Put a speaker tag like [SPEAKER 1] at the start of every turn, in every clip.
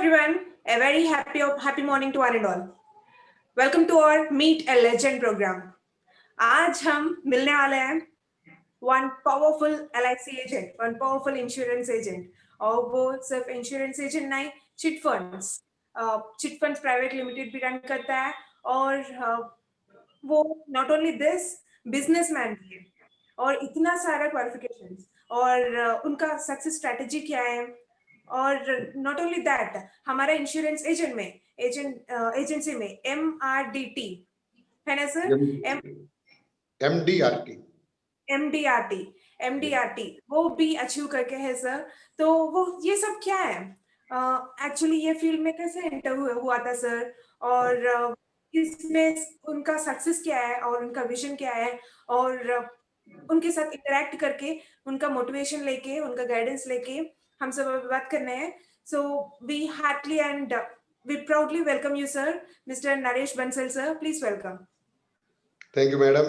[SPEAKER 1] everyone. A very happy morning to one and all. Welcome to our Meet a Legend program. आज हम मिलने वाले हैं one powerful LIC agent, one powerful insurance agent. और वो सिर्फ इंश्योरेंस एजेंट नहीं, चिट फंड्स प्राइवेट लिमिटेड भी रन करता है और वो नॉट ओनली दिस बिजनेसमैन भी है और इतना सारा क्वालिफिकेशंस और उनका सक्सेस स्ट्रेटजी क्या है और नॉट ओनली दैट हमारा इंश्योरेंस एजेंसी में MRDT है ना सर, MDRT वो भी अचीव करके है सर। तो वो ये सब क्या है, एक्चुअली ये फील्ड में कैसे एंटर हुआ था सर और इसमें उनका सक्सेस क्या है और उनका विजन क्या है और उनके साथ इंटरेक्ट करके उनका मोटिवेशन लेके उनका गाइडेंस लेके हम सब अभी बात करने हैं। So we heartily and we proudly welcome you sir, mister Naresh Bansal sir, please welcome.
[SPEAKER 2] Thank you madam.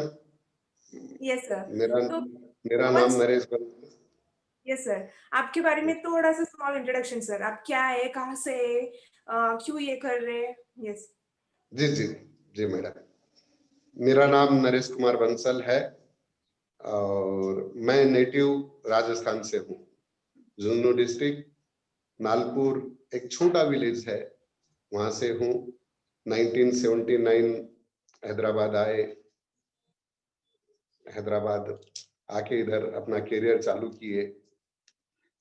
[SPEAKER 1] Yes sir,
[SPEAKER 2] मेरा नाम नरेश बंसल।
[SPEAKER 1] यस सर, आपके बारे में थोड़ा सा स्मॉल इंट्रोडक्शन सर, आप क्या है, कहाँ से, क्यों ये कर रहे हैं? यस
[SPEAKER 2] जी जी जी मैडम, मेरा नाम नरेश कुमार बंसल है और मैं नेटिव राजस्थान से हूँ। झुंझुनू डिस्ट्रिक्ट नालपुर एक छोटा विलेज है, वहां से हूँ। 1979 हैदराबाद आए, हैदराबाद आके इधर अपना करियर चालू किए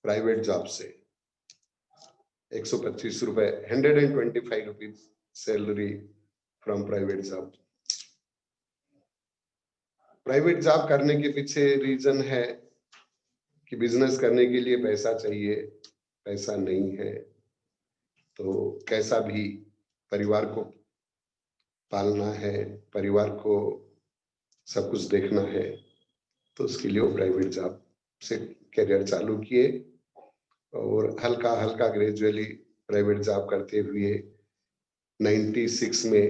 [SPEAKER 2] प्राइवेट जॉब से। 125 रुपए 125 rupees salary from private job. Private job करने के पीछे रीजन है कि बिजनेस करने के लिए पैसा चाहिए, पैसा नहीं है तो कैसा भी परिवार को पालना है, परिवार को सब कुछ देखना है, तो उसके लिए वो प्राइवेट जॉब से करियर चालू किए और हल्का हल्का ग्रेजुअली प्राइवेट जॉब करते हुए 96 में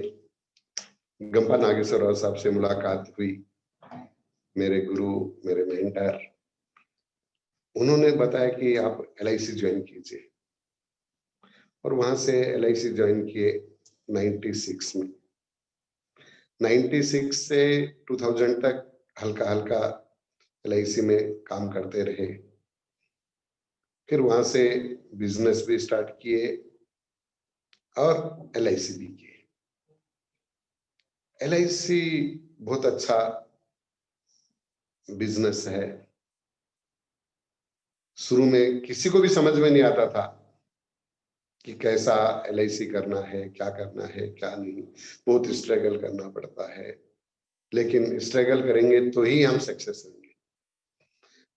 [SPEAKER 2] गंपा नागेश्वर राव साहब से मुलाकात हुई। मेरे गुरु, मेरे मेंटर, उन्होंने बताया कि आप LIC ज्वाइन कीजिए और वहां से LIC ज्वाइन किए 96 में। 96 से 2000 तक हल्का हल्का LIC में काम करते रहे। फिर वहां से बिजनेस भी स्टार्ट किए और LIC भी किए। LIC बहुत अच्छा बिजनेस है। शुरू में किसी को भी समझ में नहीं आता था कि कैसा LIC करना है, क्या करना है, क्या नहीं। बहुत स्ट्रगल करना पड़ता है, लेकिन स्ट्रगल करेंगे तो ही हम सक्सेस होंगे।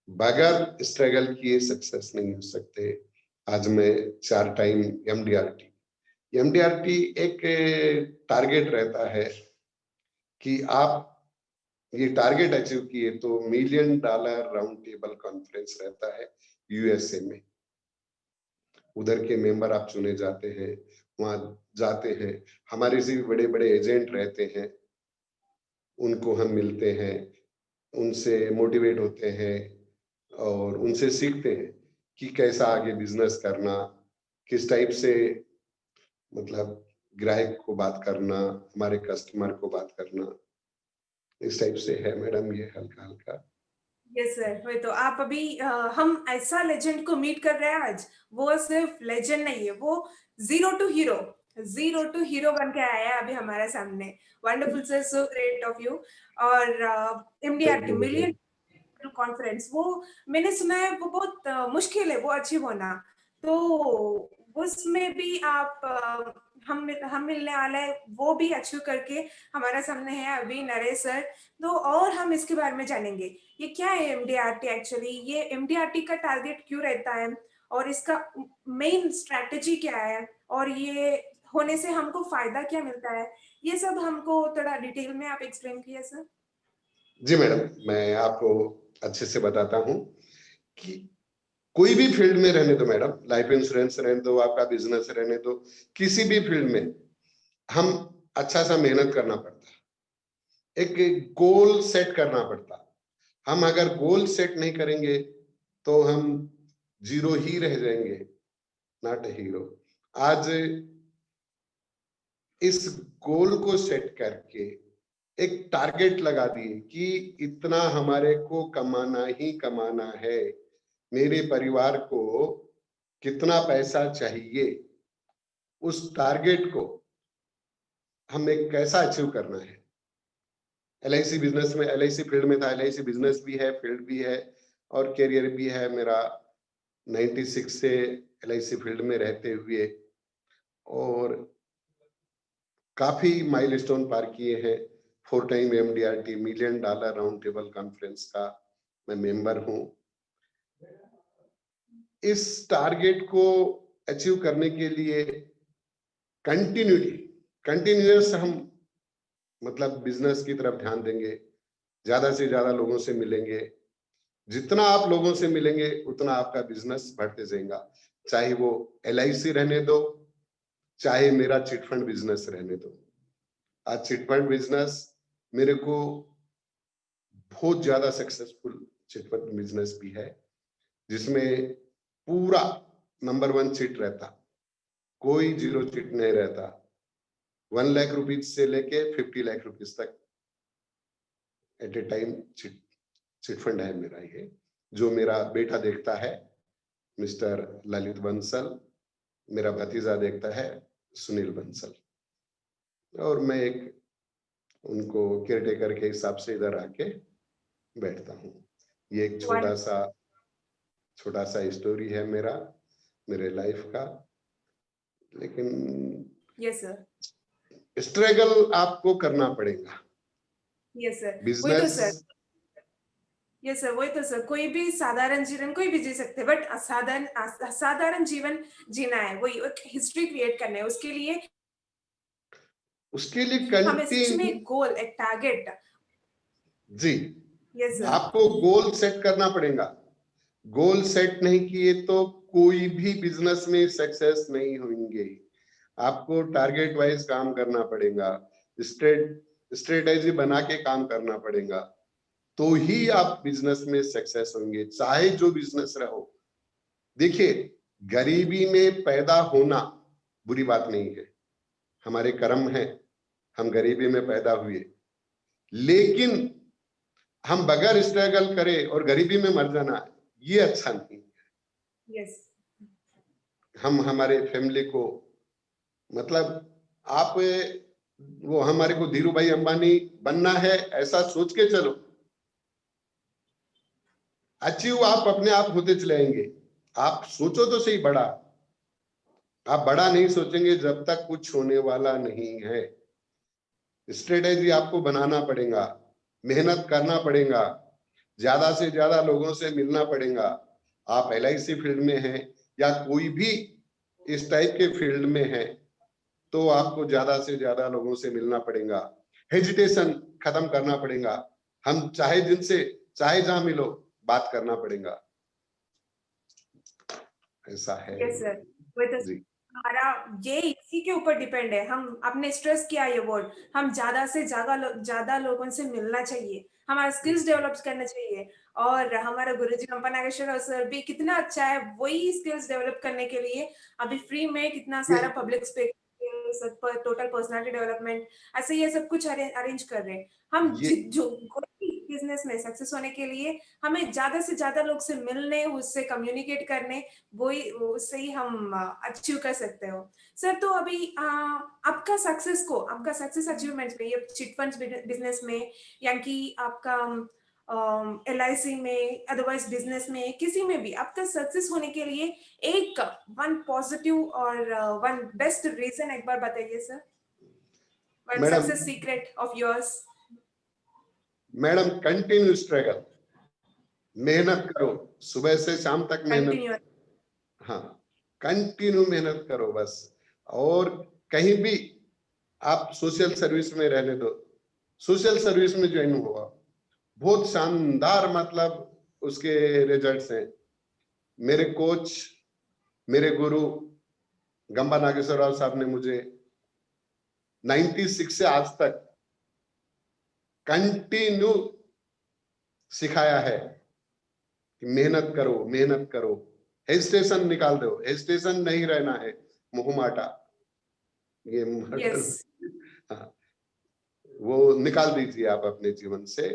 [SPEAKER 2] बगैर स्ट्रगल किए सक्सेस नहीं हो सकते। आज मैं 4 टाइम MDRT एक टारगेट रहता है कि आप ये टारगेट अचीव किए तो $1 मिलियन राउंड टेबल कॉन्फ्रेंस रहता है USA में। उधर के मेंबर आप चुने जाते हैं, वहां जाते हैं। हमारे से भी बड़े बड़े एजेंट रहते हैं, उनको हम मिलते हैं, उनसे मोटिवेट होते हैं और उनसे सीखते हैं कि कैसा आगे बिजनेस करना, किस टाइप से मतलब ग्राहक को बात करना, हमारे कस्टमर को बात करना, इस टाइप से है मैडम ये हल्का हल्का।
[SPEAKER 1] यस सर, वही तो आप अभी हम ऐसा लेजेंड को मीट कर रहे हैं आज। वो सिर्फ लेजेंड नहीं है, वो जीरो टू हीरो बन के आया है अभी हमारे सामने। Wonderful sir, so great of you. और MDRT मिलियन कॉन्फ्रेंस, वो मैंने सुना है वो बहुत मुश्किल है वो अचीव होना। तो उसमें भी आप हम मिलने वाले हैं, वो भी अचीव करके हमारे सामने है अभी नरेश सर। तो और हम इसके बारे में जानेंगे ये क्या है MDRT एक्चुअली, ये MDRT का टारगेट क्यों रहता है और इसका मेन स्ट्रैटेजी क्या है और ये होने से हमको फायदा क्या मिलता है, ये सब हमको थोड़ा डिटेल में आप एक्सप्लेन कीजिए सर।
[SPEAKER 2] जी मैडम, मैं आपको अच्छे से बताता हूँ कि कोई भी फील्ड में रहने दो मैडम, लाइफ इंश्योरेंस रहने दो, आपका बिजनेस रहने दो, किसी भी फील्ड में हम अच्छा सा मेहनत करना पड़ता है, एक गोल सेट करना पड़ता है। हम अगर गोल सेट नहीं करेंगे तो हम जीरो ही रह जाएंगे, नॉट ए हीरो। आज इस गोल को सेट करके एक टारगेट लगा दिए कि इतना हमारे को कमाना ही कमाना है, मेरे परिवार को कितना पैसा चाहिए, उस टारगेट को हमें कैसा अचीव करना है। LIC बिजनेस में, LIC फील्ड में था, LIC बिजनेस भी है, फील्ड भी है और करियर भी है मेरा 96 से LIC फील्ड में रहते हुए, और काफी माइलस्टोन पार किए हैं। 4 time MDRT $1 million round table conference का मैं मेंबर हूं। इस टारगेट को अचीव करने के लिए कंटिन्यूअस हम मतलब बिजनेस की तरफ ध्यान देंगे, ज्यादा से ज्यादा लोगों से मिलेंगे। जितना आप लोगों से मिलेंगे उतना आपका बिजनेस बढ़ते जाएगा, चाहे वो LIC रहने दो, चाहे मेरा चिटफंड बिजनेस रहने दो। आज चिटफंड बिजनेस मेरे को बहुत ज्यादा सक्सेसफुल चिटफंड बिजनेस भी है, जिसमें पूरा नंबर 1 चिट रहता, कोई जीरो चिट नहीं रहता। 1 लाख रुपीज से लेके 50 लाख रुपीज तक एट ए टाइम चिटफंड है मेरा ये, जो मेरा बेटा देखता है मिस्टर ललित बंसल, मेरा भतीजा देखता है सुनील बंसल, और मैं एक उनको केयरटेकर के हिसाब से इधर आके बैठता हूँ। ये एक छोटा सा स्टोरी है मेरा, मेरे लाइफ का। लेकिन
[SPEAKER 1] यस सर,
[SPEAKER 2] स्ट्रगल आपको करना पड़ेगा।
[SPEAKER 1] यस सर, वही तो
[SPEAKER 2] बिजनेस,
[SPEAKER 1] सर, यस सर, वही तो सर। कोई भी साधारण जीवन कोई भी जी सकते हैं, बट असाधारण जीवन जीना है, वही एक हिस्ट्री क्रिएट करना है। उसके लिए हमें सच में एक गोल, एक टारगेट।
[SPEAKER 2] जी,
[SPEAKER 1] यस सर,
[SPEAKER 2] आपको गोल सेट करना पड़ेगा। गोल सेट नहीं किए तो कोई भी बिजनेस में सक्सेस नहीं होंगे। आपको टारगेट वाइज काम करना पड़ेगा, स्ट्रेटेजी बना के काम करना पड़ेगा, तो ही आप बिजनेस में सक्सेस होंगे, चाहे जो बिजनेस रहो। देखिए, गरीबी में पैदा होना बुरी बात नहीं है, हमारे कर्म है, हम गरीबी में पैदा हुए। लेकिन हम बगैर स्ट्रगल करें और गरीबी में मर जाना, ये अच्छा नहीं।
[SPEAKER 1] यस,
[SPEAKER 2] हम हमारे फैमिली को मतलब, आप वो हमारे को धीरू भाई अंबानी बनना है ऐसा सोच के चलो, अचीव आप अपने आप होते चले आएंगे। आप सोचो तो सही बड़ा, आप बड़ा नहीं सोचेंगे जब तक कुछ होने वाला नहीं है। स्ट्रेटेजी आपको बनाना पड़ेगा, मेहनत करना पड़ेगा, ज्यादा से ज्यादा लोगों से मिलना पड़ेगा। आप LIC फील्ड में हैं या कोई भी इस टाइप के फील्ड में है, तो आपको ज्यादा से ज्यादा लोगों से मिलना पड़ेगा, हेजिटेशन खत्म करना पड़ेगा। हम चाहे जिनसे चाहे जहां मिलो बात करना पड़ेगा, ऐसा है।
[SPEAKER 1] यस सर, वही तो
[SPEAKER 2] जी,
[SPEAKER 1] हमारा ये इसी के ऊपर डिपेंड है। हम आपने स्ट्रेस किया ये वर्ड, हम ज्यादा से ज्यादा लोगों से मिलना चाहिए, हमारा स्किल्स डेवलप करना चाहिए। और हमारा गुरुजी कंपा नागेश्वर सर भी कितना अच्छा है, वही स्किल्स डेवलप करने के लिए अभी फ्री में कितना सारा public speaking, total personality development, ऐसे ये सब कुछ अरेंज कर रहे हैं। हम
[SPEAKER 2] ये
[SPEAKER 1] जो कोई बिजनेस में सक्सेस होने के लिए हमें ज्यादा से ज्यादा लोग से मिलने, उससे कम्युनिकेट करने, वही उससे ही हम अचीव कर सकते हो। सर तो अभी आपका सक्सेस अचीवमेंट में, ये चिट फंड्स बिजनेस में, या कि आपका LIC में, अदरवाइज बिजनेस में, किसी में भी आपका सक्सेस होने के लिए एक वन पॉजिटिव और वन बेस्ट रीजन एक बार बताइए sir, one
[SPEAKER 2] madam,
[SPEAKER 1] success secret of yours.
[SPEAKER 2] Continue struggle, मेहनत करो, सुबह से शाम तक मेहनत।
[SPEAKER 1] कंटिन्यू।
[SPEAKER 2] हाँ, कंटिन्यू मेहनत करो बस। और कहीं भी आप सोशल सर्विस में रहने दो, सोशल सर्विस में ज्वाइन हुआ, बहुत शानदार मतलब उसके रिजल्ट्स हैं। मेरे कोच, मेरे गुरु गंबा नागेश्वर राव साहब ने मुझे 96 से आज तक कंटिन्यू सिखाया है कि मेहनत करो, मेहनत करो, हेजिटेशन निकाल दो, हेजिटेशन नहीं रहना है, मोहमाटा, ये मर्डर,
[SPEAKER 1] यस,
[SPEAKER 2] हाँ, वो निकाल दीजिए आप अपने जीवन से,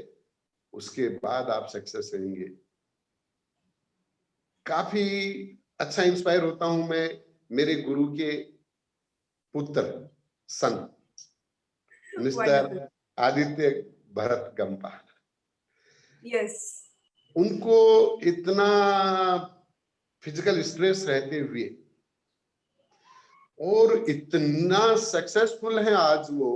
[SPEAKER 2] उसके बाद आप सक्सेस रहेंगे। काफी अच्छा इंस्पायर होता हूं मैं मेरे गुरु के पुत्र, son mister
[SPEAKER 1] wonderful,
[SPEAKER 2] Aditya Bharat Gampa.
[SPEAKER 1] Yes,
[SPEAKER 2] उनको इतना फिजिकल स्ट्रेस रहते हुए और इतना सक्सेसफुल है आज वो,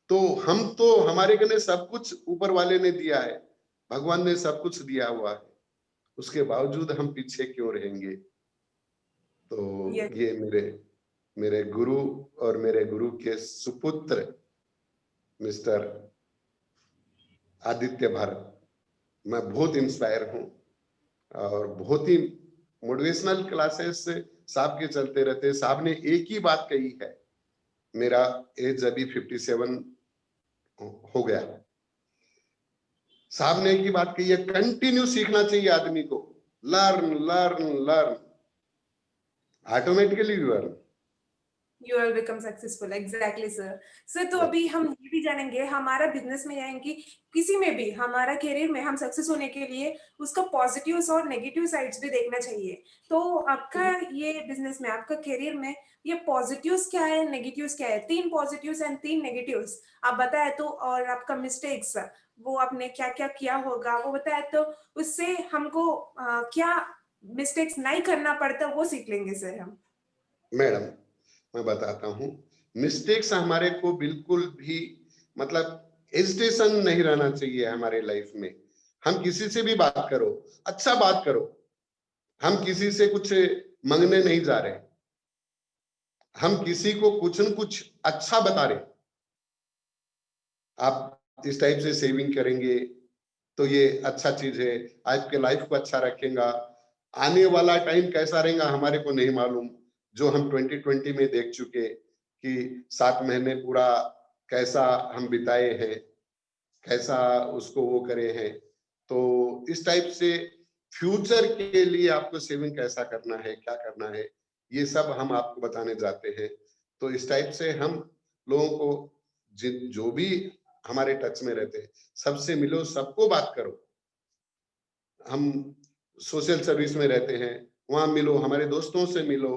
[SPEAKER 2] तो हम तो हमारे कने सब कुछ ऊपर वाले ने दिया है, भगवान ने सब कुछ दिया हुआ है, उसके बावजूद हम पीछे क्यों रहेंगे। तो
[SPEAKER 1] यस,
[SPEAKER 2] ये मेरे मेरे गुरु और मेरे गुरु के सुपुत्र मिस्टर आदित्य भारत, मैं बहुत इंस्पायर हूँ। और बहुत ही मोटिवेशनल क्लासेस साहब के चलते रहते। साहब ने एक ही बात कही है, मेरा एज अभी 57 हो गया, साहब ने एक ही बात कही है, कंटिन्यू सीखना चाहिए आदमी को, learn learn learn, automatically you earn.
[SPEAKER 1] You will become successful, exactly sir. Sir, तो अभी हम ये भी जानेंगे, हमारा बिजनेस में यानी कि किसी में भी हमारा करियर में हम सक्सेस होने के लिए उसका पॉजिटिव्स और नेगेटिव साइड्स भी देखना चाहिए। तो आपका ये बिजनेस में, आपका करियर में ये पॉजिटिव्स क्या है, नेगेटिव्स क्या है? 3 पॉजिटिव्स एंड 3 नेगेटिव्स आप बताए तो, और आपका मिस्टेक्स वो आपने क्या क्या किया होगा वो बताए तो, उससे हमको क्या मिस्टेक्स नहीं करना पड़ता वो सीख लेंगे सर हम।
[SPEAKER 2] मैडम, मैं बताता हूँ, मिस्टेक्स हमारे को बिल्कुल भी मतलब हेजिटेशन नहीं रहना चाहिए हमारे लाइफ में। हम किसी से भी बात करो, अच्छा बात करो, हम किसी से कुछ मांगने नहीं जा रहे, हम किसी को कुछ न कुछ अच्छा बता रहे। आप इस टाइप से सेविंग करेंगे तो ये अच्छा चीज है, आपके लाइफ को अच्छा रखेगा। आने वाला टाइम कैसा रहेगा हमारे को नहीं मालूम, जो हम 2020 में देख चुके कि 7 महीने पूरा कैसा हम बिताए हैं, कैसा उसको वो करे हैं। तो इस टाइप से फ्यूचर के लिए आपको सेविंग कैसा करना है, क्या करना है, ये सब हम आपको बताने जाते हैं। तो इस टाइप से हम लोगों को जो भी हमारे टच में रहते हैं सबसे मिलो, सबको बात करो। हम सोशल सर्विस में रहते हैं, वहां मिलो, हमारे दोस्तों से मिलो,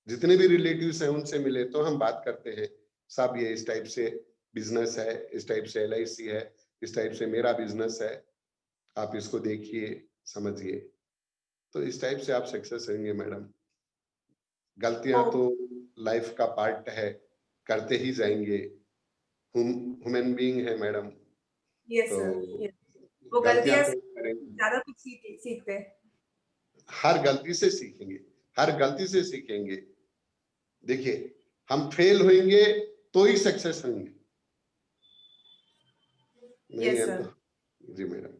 [SPEAKER 2] जितने भी रिलेटिव्स हैं उनसे मिले तो हम बात करते हैं, साहब ये इस टाइप से बिजनेस है, इस टाइप से LIC है, इस टाइप से मेरा बिजनेस है, आप इसको देखिए समझिए। तो इस टाइप से आप सक्सेस होंगे मैडम। गलतियां तो लाइफ का पार्ट है, करते ही जाएंगे, ह्यूमन बीइंग है मैडम।
[SPEAKER 1] यस
[SPEAKER 2] तो
[SPEAKER 1] सर, यस। वो
[SPEAKER 2] गलतियां
[SPEAKER 1] गलतियां
[SPEAKER 2] तो
[SPEAKER 1] से
[SPEAKER 2] करेंगे,
[SPEAKER 1] ज्यादा कुछ सीखते हैं।
[SPEAKER 2] हर गलती से सीखेंगे, हर गलती से सीखेंगे। देखिए, हम फेल होंगे तो ही सक्सेस होंगे, नहीं
[SPEAKER 1] यस
[SPEAKER 2] है
[SPEAKER 1] सर।
[SPEAKER 2] तो। जी मैडम।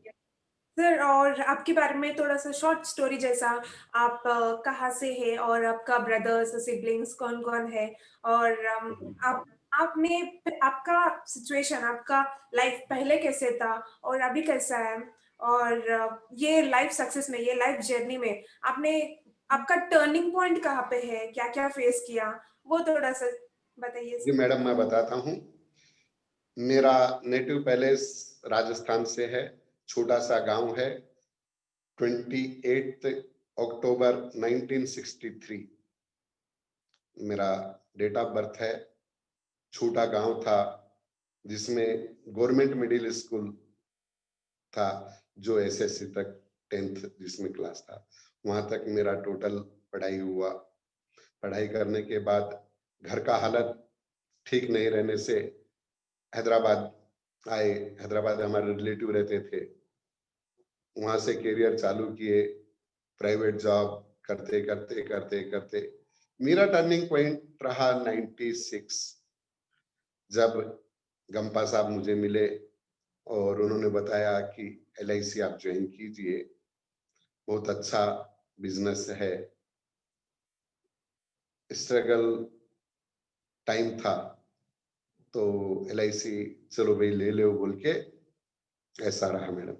[SPEAKER 1] सर, और आपके बारे में थोड़ा सा शॉर्ट स्टोरी जैसा, आप कहाँ से है और आपका ब्रदर्स सिबलिंग्स कौन कौन है, और आप आपने आपका सिचुएशन, आपका लाइफ पहले कैसे था और अभी कैसा है, और ये लाइफ सक्सेस में, ये लाइफ जर्नी में आपने, आपका टर्निंग पॉइंट कहाँ पे है, क्या क्या फेस किया, वो थोड़ा सा बताइए
[SPEAKER 2] जी
[SPEAKER 1] सर।
[SPEAKER 2] मैडम, मैं बताता हूँ। मेरा नेटिव पैलेस राजस्थान से है, छोटा सा गांव है। 28 अक्टूबर 1963 मेरा डेट ऑफ बर्थ है। छोटा गांव था जिसमें गवर्नमेंट मिडिल स्कूल था, जो SSC तक 10th जिसमें क्लास था, वहां तक मेरा टोटल पढ़ाई हुआ। पढ़ाई करने के बाद घर का हालत ठीक नहीं रहने से हैदराबाद आए। हैदराबाद हमारे रिलेटिव रहते थे, वहां से करियर चालू किए, प्राइवेट जॉब करते करते करते करते मेरा टर्निंग पॉइंट रहा 96, जब गंपा साहब मुझे मिले और उन्होंने बताया कि LIC आप ज्वाइन कीजिए, बहुत अच्छा बिजनेस है। स्ट्रगल टाइम था तो LIC चलो भाई ले लो बोल के, ऐसा रहा मैडम।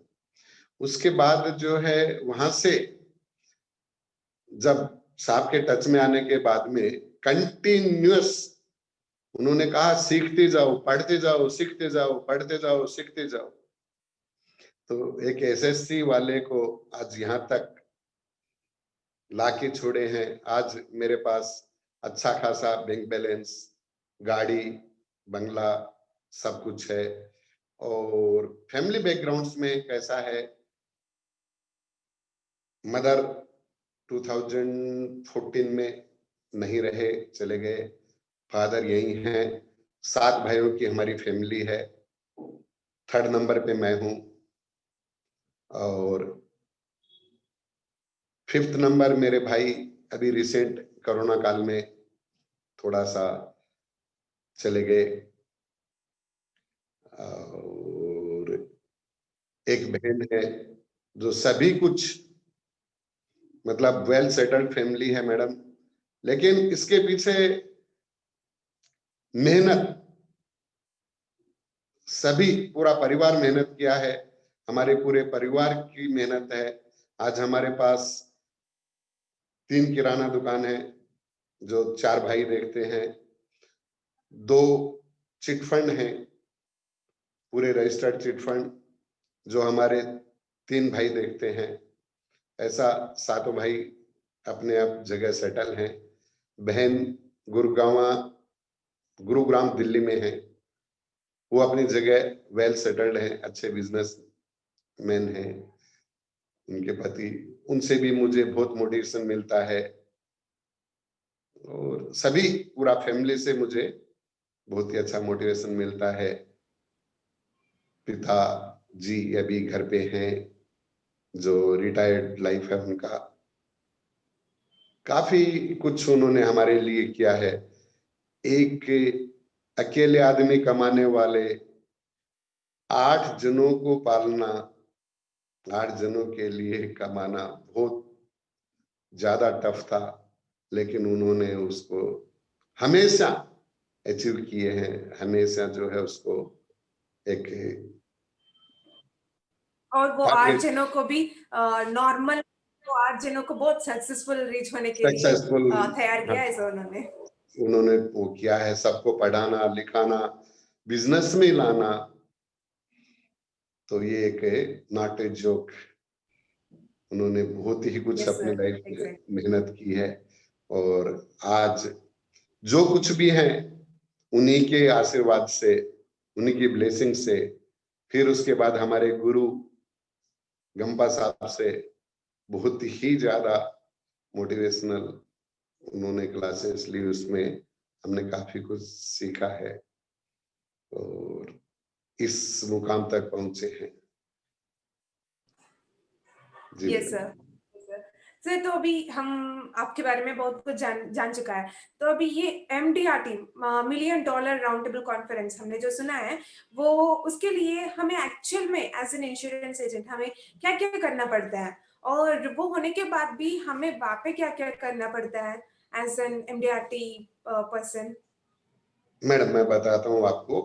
[SPEAKER 2] उसके बाद जो है वहां से जब साहब के टच में आने के बाद में कंटिन्यूअस उन्होंने कहा सीखते जाओ, पढ़ते जाओ, सीखते जाओ, पढ़ते जाओ, सीखते जाओ। तो एक एसएससी वाले को आज यहाँ तक लाके छोड़े हैं। आज मेरे पास अच्छा खासा बैंक बैलेंस, गाड़ी, बंगला, सब कुछ है। और फैमिली बैकग्राउंड्स में कैसा है, मदर 2014 में नहीं रहे, चले गए। फादर यही हैं। 7 भाइयों की हमारी फैमिली है। 3rd नंबर पे मैं हूं और 5th नंबर मेरे भाई अभी रिसेंट कोरोना काल में थोड़ा सा चले गए। और एक बहन है जो सभी कुछ मतलब वेल सेटल्ड फैमिली है मैडम, लेकिन इसके पीछे मेहनत सभी पूरा परिवार मेहनत किया है। हमारे पूरे परिवार की मेहनत है। आज हमारे पास 3 किराना दुकान है जो 4 भाई देखते हैं। 2 चिट फंड हैं, पूरे रजिस्टर्ड चिट फंड जो हमारे 3 भाई देखते हैं। ऐसा 7 भाई अपने आप जगह सेटल हैं। बहन गुरुग्राम दिल्ली में है, वो अपनी जगह वेल सेटल्ड है, अच्छे बिजनेस मैन है। उनके पति, उनसे भी मुझे बहुत मोटिवेशन मिलता है। और सभी पूरा फैमिली से मुझे बहुत ही अच्छा मोटिवेशन मिलता है। पिता जी अभी घर पे हैं, जो रिटायर्ड लाइफ है उनका। काफी कुछ उन्होंने हमारे लिए किया है। एक अकेले आदमी कमाने वाले 8 जनों को पालना, 8 जनों के लिए कमाना बहुत ज्यादा टफ था, लेकिन उन्होंने उसको हमेशा अचीव किए हैं। हमेशा जो है उसको एक
[SPEAKER 1] और वो 8
[SPEAKER 2] टारगेट,
[SPEAKER 1] जनों को भी नॉर्मल, वो 8 जनों को बहुत सक्सेसफुल रीच होने के लिए
[SPEAKER 2] सक्सेसफुल
[SPEAKER 1] तैयार किया है सर उन्होंने।
[SPEAKER 2] उन्होंने वो किया है। सबको पढ़ाना, लिखाना, बिजनेस में लाना। तो ये एक नॉट ए जोक। उन्होंने बहुत ही कुछ
[SPEAKER 1] यस
[SPEAKER 2] अपनी
[SPEAKER 1] सर,
[SPEAKER 2] लाइफ में
[SPEAKER 1] एग्जैक्टली।
[SPEAKER 2] मेहनत की है। और आज जो कुछ भी है उन्हीं के आशीर्वाद से, उन्हीं की ब्लेसिंग से, फिर उसके बाद हमारे गुरु गंपा साहब से बहुत ही ज्यादा मोटिवेशनल उन्होंने क्लासेस ली, उसमें हमने काफी कुछ सीखा है और इस मुकाम तक पहुंचे हैं। जी
[SPEAKER 1] यस
[SPEAKER 2] मैडम।
[SPEAKER 1] सर। सर तो अभी हम आपके बारे में बहुत कुछ जान जान चुका है। तो अभी ये MDRT, million dollar round table conference हमने जो सुना है, वो उसके लिए हमें एक्चुअल में एज एन इंश्योरेंस एजेंट हमें क्या क्या करना पड़ता है, और वो होने के बाद भी हमें वहाँ पे क्या क्या करना पड़ता है as an MDRT person?
[SPEAKER 2] Madam मैं बताता हूँ आपको।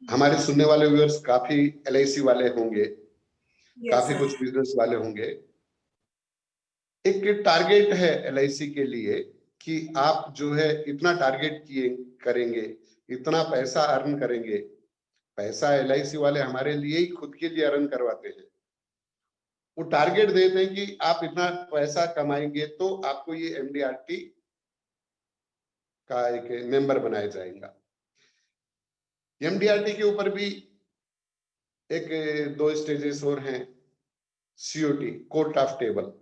[SPEAKER 2] हमारे सुनने वाले व्यूअर्स काफी एलआईसी वाले होंगे,
[SPEAKER 1] यस
[SPEAKER 2] काफी
[SPEAKER 1] सर।
[SPEAKER 2] कुछ बिजनेस वाले होंगे। एक टारगेट है एलआईसी के लिए कि आप जो है इतना टारगेट किए करेंगे, इतना पैसा अर्न करेंगे। पैसा एलआईसी वाले हमारे लिए ही खुद के लिए अर्न करवाते हैं। वो टारगेट देते हैं कि आप इतना पैसा कमाएंगे तो आपको ये एमडीआरटी का एक मेंबर बनाया जाएगा। एमडीआरटी के ऊपर भी एक 2 स्टेजेस और हैं। COT, court of table.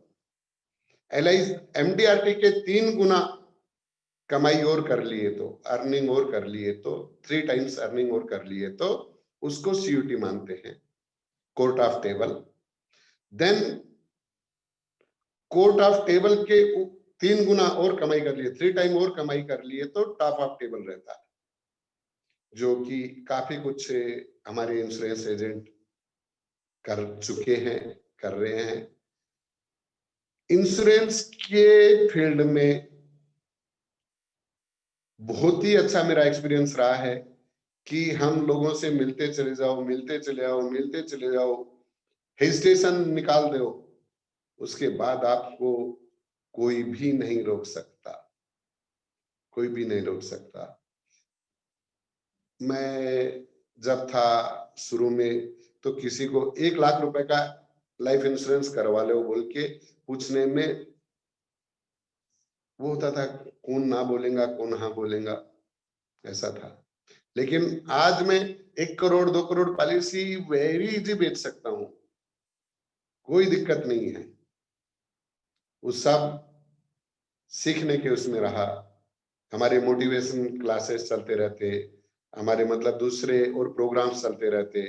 [SPEAKER 2] LIC MDRT के 3 गुना कमाई और कर लिए तो, अर्निंग और कर लिए तो, 3 टाइम्स अर्निंग और कर लिए तो उसको सीयूटी मानते हैं, court of table. Then court of table के 3 गुना और कमाई कर लिए, 3 टाइम और कमाई कर लिए तो टॉप ऑफ टेबल रहता है, जो कि काफी कुछ हमारे इंश्योरेंस एजेंट कर चुके हैं, कर रहे हैं। इंश्योरेंस के फील्ड में बहुत ही अच्छा मेरा एक्सपीरियंस रहा है कि हम लोगों से मिलते चले जाओ, मिलते चले जाओ, मिलते चले जाओ, हेजिटेशन निकाल दो। उसके बाद आपको कोई भी नहीं रोक सकता, कोई भी नहीं रोक सकता। मैं जब था शुरू में, तो किसी को 1 लाख रुपए का लाइफ इंश्योरेंस करवा लो बोल के पूछने में वो होता था, कौन ना बोलेगा कौन हाँ बोलेगा, ऐसा था। लेकिन आज मैं 1 crore 2 crore policy very easy बेच सकता हूं, कोई दिक्कत नहीं है। वो सब सीखने के उसमें रहा। हमारे मोटिवेशन क्लासेस चलते रहते, हमारे मतलब दूसरे और प्रोग्राम्स चलते रहते।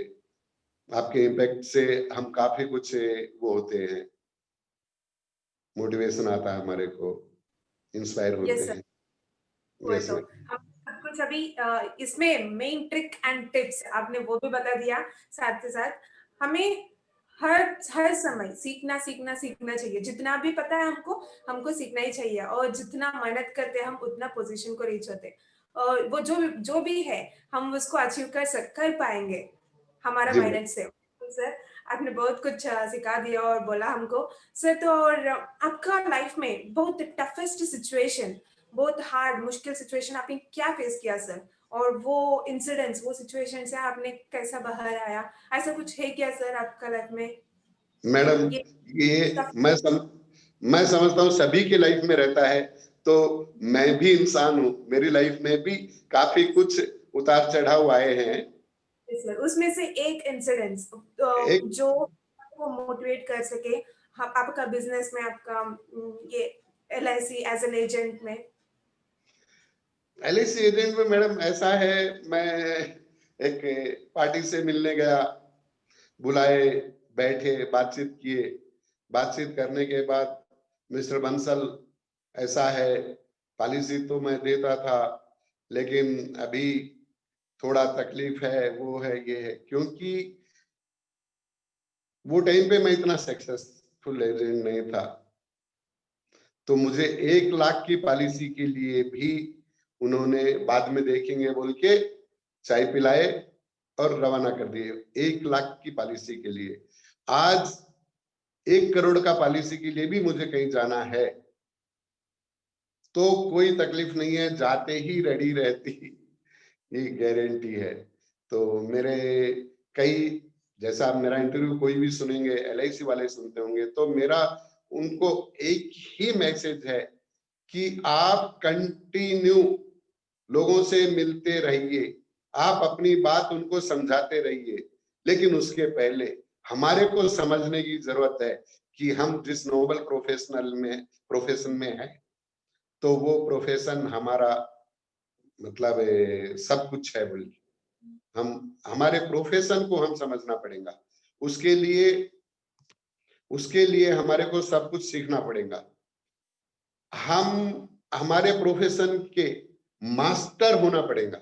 [SPEAKER 2] आपके इम्पैक्ट से हम काफी कुछ वो होते हैं, मोटिवेशन आता है हमारे को, इंस्पायर होते
[SPEAKER 1] यस सर,
[SPEAKER 2] हैं।
[SPEAKER 1] वही
[SPEAKER 2] यस
[SPEAKER 1] तो
[SPEAKER 2] मैम।
[SPEAKER 1] हम सब कुछ अभी इसमें मेन ट्रिक एंड टिप्स आपने वो भी बता दिया। साथ के साथ हमें हर हर समय सीखना सीखना सीखना चाहिए। जितना भी पता है हमको, हमको सीखना ही चाहिए, और जितना मेहनत करते हैं हम उतना पोजीशन को रीच होते हैं। और वो जो जो भी है हम उसको अचीव कर पाएंगे हमारा
[SPEAKER 2] जी मैम।
[SPEAKER 1] मेहनत से। तो सर, आपने बहुत कुछ सिखा दिया और बोला हमको। सर, तो और आपका लाइफ में बहुत टफेस्ट सिचुएशन, बहुत हार्ड मुश्किल सिचुएशन आपने क्या फेस किया सर? और वो इंसिडेंट्स, वो सिचुएशन से आपने कैसा बाहर आया? ऐसा कुछ है क्या सर आपका लाइफ में?
[SPEAKER 2] मैडम,
[SPEAKER 1] ये
[SPEAKER 2] ये
[SPEAKER 1] टफ।
[SPEAKER 2] मैं समझता हूँ सभी के लाइफ में रहता है। तो मैं भी इंसान हूँ, मेरी लाइफ में भी काफी कुछ उतार चढ़ाव आए हैं।
[SPEAKER 1] सर, उसमें से एक इंसिडेंस
[SPEAKER 2] एक
[SPEAKER 1] जो आपको मोटिवेट कर सके, आपका बिजनेस में, आपका ये LIC एज एन एजेंट में।
[SPEAKER 2] एलआईसी एजेंट में मैडम ऐसा है, मैं एक पार्टी से मिलने गया, बुलाए, बैठे, बातचीत किए। बातचीत करने के बाद मिस्टर बंसल, ऐसा है, पॉलिसी तो मैं देता था लेकिन अभी थोड़ा तकलीफ है, वो है, ये है, क्योंकि वो टाइम पे मैं इतना सक्सेसफुल एजेंट नहीं था। तो मुझे 1 लाख की पॉलिसी के लिए भी उन्होंने बाद में देखेंगे बोल के चाय पिलाए और रवाना कर दिए, 1 लाख की पॉलिसी के लिए। आज 1 करोड़ का पॉलिसी के लिए भी मुझे कहीं जाना है तो कोई तकलीफ नहीं है, जाते ही रेडी रहती, ये गारंटी है। तो मेरे कई, जैसा आप मेरा इंटरव्यू कोई भी सुनेंगे, LIC वाले सुनते होंगे, तो मेरा उनको एक ही मैसेज है कि आप कंटिन्यू लोगों से मिलते रहिए, आप अपनी बात उनको समझाते रहिए, लेकिन उसके पहले हमारे को समझने की जरूरत है कि हम जिस नोबल प्रोफेशन में है, तो वो प्रोफेशन हमारा मतलब सब कुछ है बोल। हम हमारे प्रोफेशन को हम समझना पड़ेगा, उसके लिए हमारे को सब कुछ सीखना पड़ेगा। हम हमारे प्रोफेशन के मास्टर होना पड़ेगा।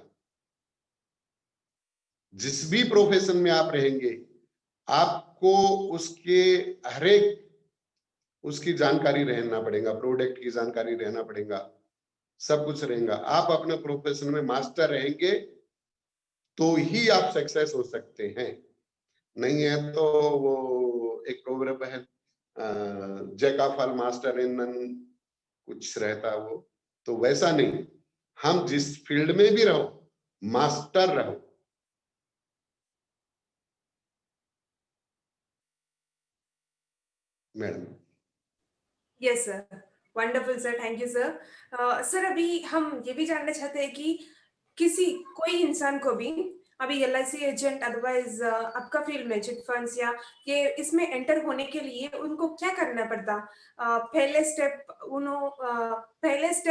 [SPEAKER 2] जिस भी प्रोफेशन में आप रहेंगे, आपको उसके हर एक उसकी जानकारी रहना पड़ेगा, प्रोडक्ट की जानकारी रहना पड़ेगा, सब कुछ रहेगा। आप अपने प्रोफेशन में मास्टर रहेंगे तो ही आप सक्सेस हो सकते हैं। नहीं है तो वो एक प्रोवर्ब है, jack of all master in none, कुछ रहता वो, तो वैसा नहीं। हम जिस फील्ड में भी रहो, मास्टर रहो। Madam.
[SPEAKER 1] Yes sir, wonderful sir, thank you sir. Sir, अभी हम ये भी जानना चाहते हैं कि किसी कोई इंसान को भी अभी LIC एजेंट, अदरवाइज आपका फील्ड में चिट फंड्स या ये इसमें एंटर होने के लिए उनको क्या करना पड़ता? पहले स्टेप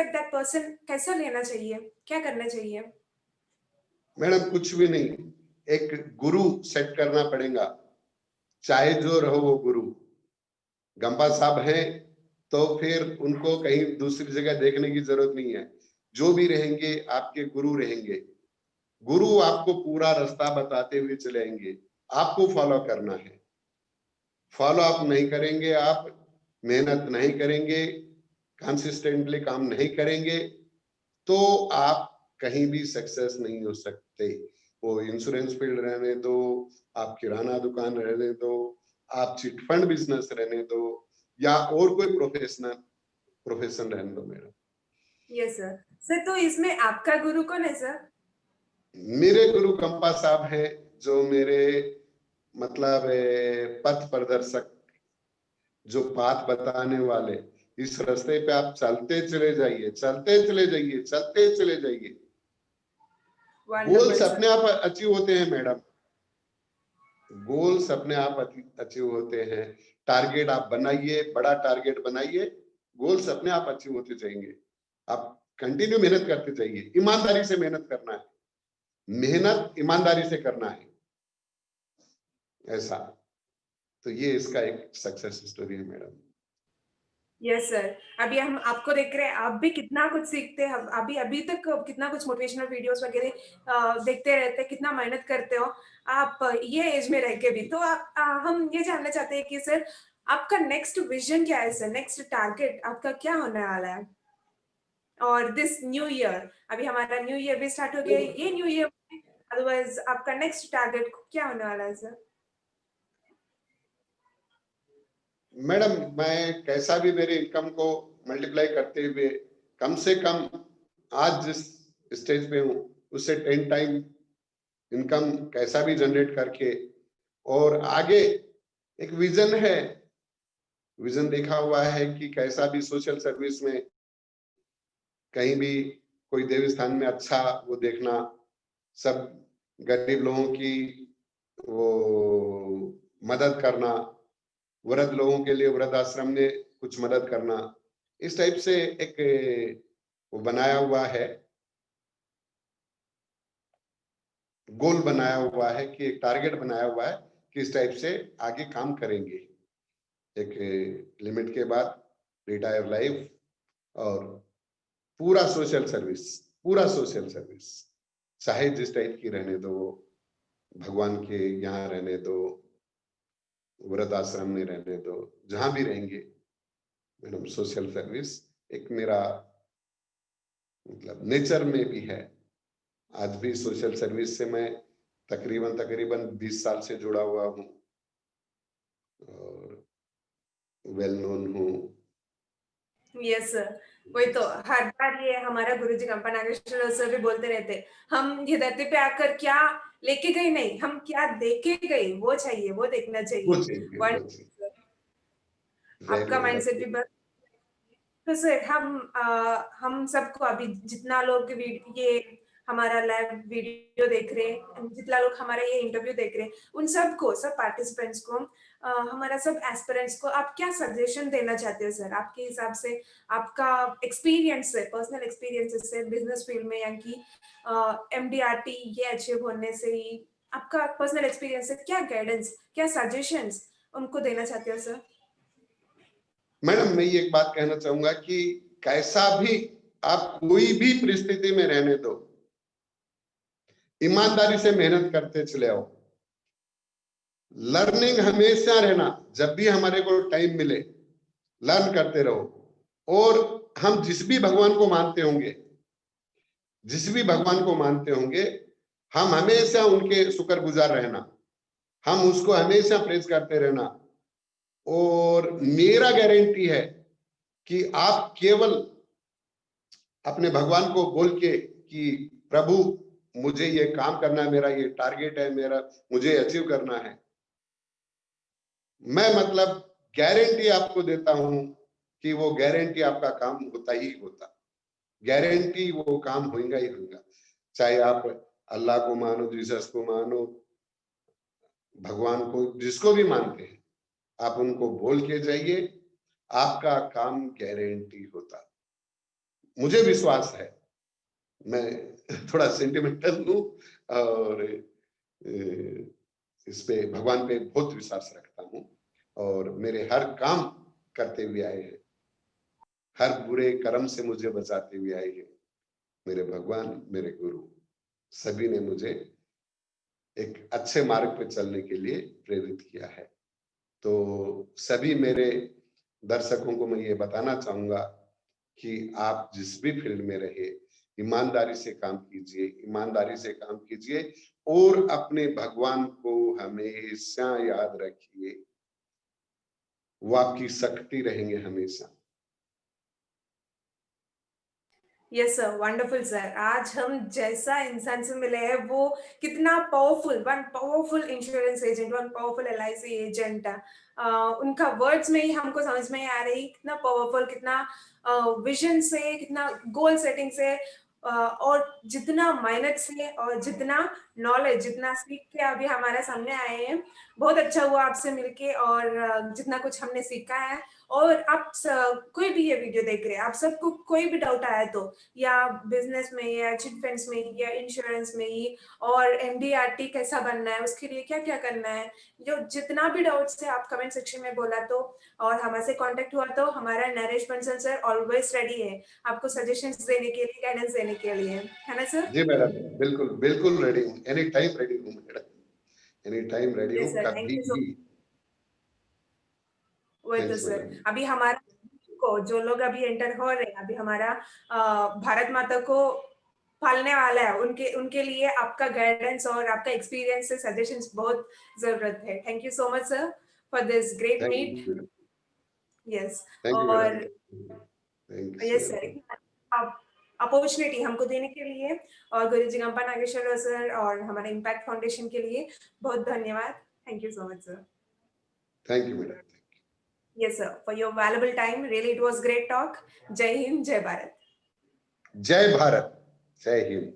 [SPEAKER 1] दैट पर्सन कैसा लेना चाहिए, क्या करना चाहिए?
[SPEAKER 2] मैडम कुछ भी नहीं, एक गुरु सेट करना पड़ेगा, चाहे जो रहो वो गुरु। गंपा साहब हैं तो फिर उनको कहीं दूसरी जगह देखने की जरूरत नहीं है, जो भी रहेंगे आपके गुरु रहेंगे। गुरु आपको पूरा रास्ता बताते हुए चलेंगे, आपको फॉलो करना है। फॉलो आप नहीं करेंगे, आप मेहनत नहीं करेंगे, कंसिस्टेंटली काम नहीं करेंगे, तो आप कहीं भी सक्सेस नहीं हो सकते। वो इंश्योरेंस फील्ड रहने दो, आप किराना दुकान रहने दो, आप चिट फंड बिजनेस रहने दो, या और कोई प्रोफेशनल, प्रोफेशन रहने दो मेरा।
[SPEAKER 1] Yes sir. सर तो इसमें आपका गुरु कौन है सर?
[SPEAKER 2] मेरे गुरु कंपा साहब हैं, जो मेरे मतलब पथ प्रदर्शक, जो पाथ बताने वाले। इस रास्ते पे आप चलते चले जाइए, चलते चले जाइए, चलते चले जाइए।
[SPEAKER 1] Wonderful
[SPEAKER 2] goals
[SPEAKER 1] sir.
[SPEAKER 2] अपने आप अचीव होते हैं मैडम, गोल्स अपने आप अचीव होते हैं। टारगेट आप बनाइए, बड़ा टारगेट बनाइए, गोल्स अपने आप अचीव होते जाएंगे। आप कंटिन्यू मेहनत करते जाइए, ईमानदारी से मेहनत करना है, मेहनत ईमानदारी से करना है, ऐसा। तो ये इसका एक सक्सेस स्टोरी है मैडम।
[SPEAKER 1] Yes sir. अभी हम आपको देख रहे हैं, आप भी कितना कुछ सीखते हैं। अभी अभी तक कितना कुछ मोटिवेशनल वीडियोस वगैरह देखते रहते हैं, कितना मेहनत करते हो आप ये एज में रह के भी। तो हम ये जानना चाहते हैं कि सर आपका नेक्स्ट विजन क्या है सर? नेक्स्ट टारगेट आपका क्या होने वाला है? और दिस न्यू ईयर, अभी हमारा न्यू ईयर भी स्टार्ट हो गया है, ये न्यू ईयर अदरवाइज आपका नेक्स्ट टारगेट क्या होने वाला है सर?
[SPEAKER 2] मैडम मैं कैसा भी मेरे इनकम को मल्टीप्लाई करते हुए कम से कम आज जिस स्टेज पे हूँ उससे 10 टाइम इनकम कैसा भी जनरेट करके, और आगे एक विजन है, विजन देखा हुआ है कि कैसा भी सोशल सर्विस में कहीं भी कोई देवी स्थान में अच्छा वो देखना, सब गरीब लोगों की वो मदद करना, वृद्ध लोगों के लिए वृद्ध आश्रम में कुछ मदद करना, इस टाइप से एक वो बनाया हुआ है, गोल बनाया हुआ है कि एक टारगेट बनाया हुआ है कि इस टाइप से आगे काम करेंगे। एक लिमिट के बाद रिटायर लाइफ और पूरा सोशल सर्विस, पूरा सोशल सर्विस, चाहे जिस टाइप की रहने दो, भगवान के यहाँ रहने दो, वृद्ध आश्रम में रहने दो, जहां भी रहेंगे मैडम, सोशल सर्विस एक मेरा मतलब नेचर में भी है। आज भी सोशल सर्विस से मैं तकरीबन 20 साल से जुड़ा हुआ हूँ और वेल नोन हूँ।
[SPEAKER 1] Yes sir. वही तो हर बार ये हमारा गुरुजी कंपा नागेश्वर सर भी बोलते रहते, हम ये धरती पे आकर क्या लेके गए नहीं, हम क्या देके गए वो चाहिए, वो देखना
[SPEAKER 2] वो
[SPEAKER 1] चाहिए।
[SPEAKER 2] चाहिए, वो चाहिए।
[SPEAKER 1] Wonderful sir.
[SPEAKER 2] वेरी
[SPEAKER 1] आपका माइंडसेट भी
[SPEAKER 2] वंडरफुल।
[SPEAKER 1] बस। तो सर हम सबको अभी जितना लोग ये हमारा लाइव वीडियो देख रहे हैं, जितना लोग हमारा ये इंटरव्यू देख रहे हैं, उन सबको, सब पार्टिसिपेंट्स को, हमारा सब एस्पिरेंट्स को आप क्या सजेशन देना चाहते हो सर? आपके हिसाब से आपका एक्सपीरियंस है, पर्सनल एक्सपीरियंस से बिजनेस फील्ड में, या कि एमडीआरटी ये अचीव होने से ही आपका पर्सनल एक्सपीरियंस है, क्या गाइडेंस, क्या सजेशंस उनको देना चाहते हो सर?
[SPEAKER 2] मैडम मैं ये एक बात कहना चाहूंगा कि कैसा भी आप कोई भी परिस्थिति में रहने दो, ईमानदारी से मेहनत करते चले आओ। लर्निंग हमेशा रहना, जब भी हमारे को टाइम मिले लर्न करते रहो। और हम जिस भी भगवान को मानते होंगे, जिस भी भगवान को मानते होंगे, हम हमेशा उनके शुक्रगुजार रहना, हम उसको हमेशा प्रेज करते रहना। और मेरा गारंटी है कि आप केवल अपने भगवान को बोल के कि प्रभु मुझे ये काम करना है, मेरा ये टारगेट है, मेरा मुझे अचीव करना है, मैं मतलब गारंटी आपको देता हूं कि वो गारंटी आपका काम होता ही होता, गारंटी वो काम होगा ही होगा। चाहे आप अल्लाह को मानो, जीसस को मानो, भगवान को जिसको भी मानते हैं, आप उनको बोल के जाइए, आपका काम गारंटी होता। मुझे विश्वास है, मैं थोड़ा सेंटिमेंटल हूँ और इस पे भगवान पे बहुत विश्वास रखता हूँ, और मेरे हर काम करते हुए आए हैं, हर बुरे कर्म से मुझे बचाते हुए आए हैं मेरे भगवान, मेरे गुरु, सभी ने मुझे एक अच्छे मार्ग पे चलने के लिए प्रेरित किया है। तो सभी मेरे दर्शकों को मैं ये बताना चाहूंगा कि आप जिस भी फील्ड में रहे, ईमानदारी से काम कीजिए, ईमानदारी से काम कीजिए, और अपने भगवान को हमेशा याद रखिए, वो आपकी शक्ति रहेंगे हमेशा।
[SPEAKER 1] Yes sir, wonderful sir. आज हम जैसा इंसान से मिले हैं वो कितना powerful, one powerful insurance agent, one powerful LIC agent, उनका वर्ड्स में ही हमको समझ में आ रही कितना पावरफुल, कितना विजन से, कितना गोल सेटिंग से, और जितना मेहनत से और जितना नॉलेज, जितना सीख के अभी हमारे सामने आए हैं। बहुत अच्छा हुआ आपसे मिलके, और जितना कुछ हमने सीखा है। और आप कोई भी ये वीडियो देख रहे हैं, आप सबको कोई भी डाउट आया तो, या बिजनेस में या चिट फंड्स में या इंश्योरेंस में ही, और एमडीआरटी कैसा बनना है, उसके लिए क्या क्या करना है, जो जितना भी डाउट्स है आप कमेंट सेक्शन में बोला तो, और हमारे कांटेक्ट हुआ तो, हमारा Naresh Bansal sir always ready है आपको सजेशंस देने के लिए, गाइडेंस देने के लिए, है ना सर?
[SPEAKER 2] जी मैडम, बिल्कुल बिल्कुल रेडी हूँ, एनी टाइम रेडी हूँ मैडम, एनी टाइम रेडी
[SPEAKER 1] जी
[SPEAKER 2] हूँ,
[SPEAKER 1] सर, थैंक
[SPEAKER 2] कभी
[SPEAKER 1] यू सो
[SPEAKER 2] भी।
[SPEAKER 1] वही तो
[SPEAKER 2] थैंक्स
[SPEAKER 1] सर,
[SPEAKER 2] मैडम।
[SPEAKER 1] अभी हमारा को जो लोग अभी एंटर हो रहे हैं, अभी हमारा भारत माता को पालने वाला है, उनके उनके लिए आपका गाइडेंस और आपका एक्सपीरियंस से सजेशंस बहुत जरूरत है। Thank you so much sir for this great
[SPEAKER 2] thank
[SPEAKER 1] meet.
[SPEAKER 2] You madam.
[SPEAKER 1] Yes.
[SPEAKER 2] Thank you madam.
[SPEAKER 1] और
[SPEAKER 2] thanks
[SPEAKER 1] yes sir,
[SPEAKER 2] welcome.
[SPEAKER 1] Opportunity हमको देने के लिए, और गुरुजी गंपा नागेश्वर सर और हमारे इम्पैक्ट फाउंडेशन के लिए बहुत धन्यवाद। Thank you so much sir.
[SPEAKER 2] Thank you madam.
[SPEAKER 1] Yes, sir. For your valuable time. Really, it was great talk. Jai Hind, Jai Bharat.
[SPEAKER 2] जय भारत, जय हिंद।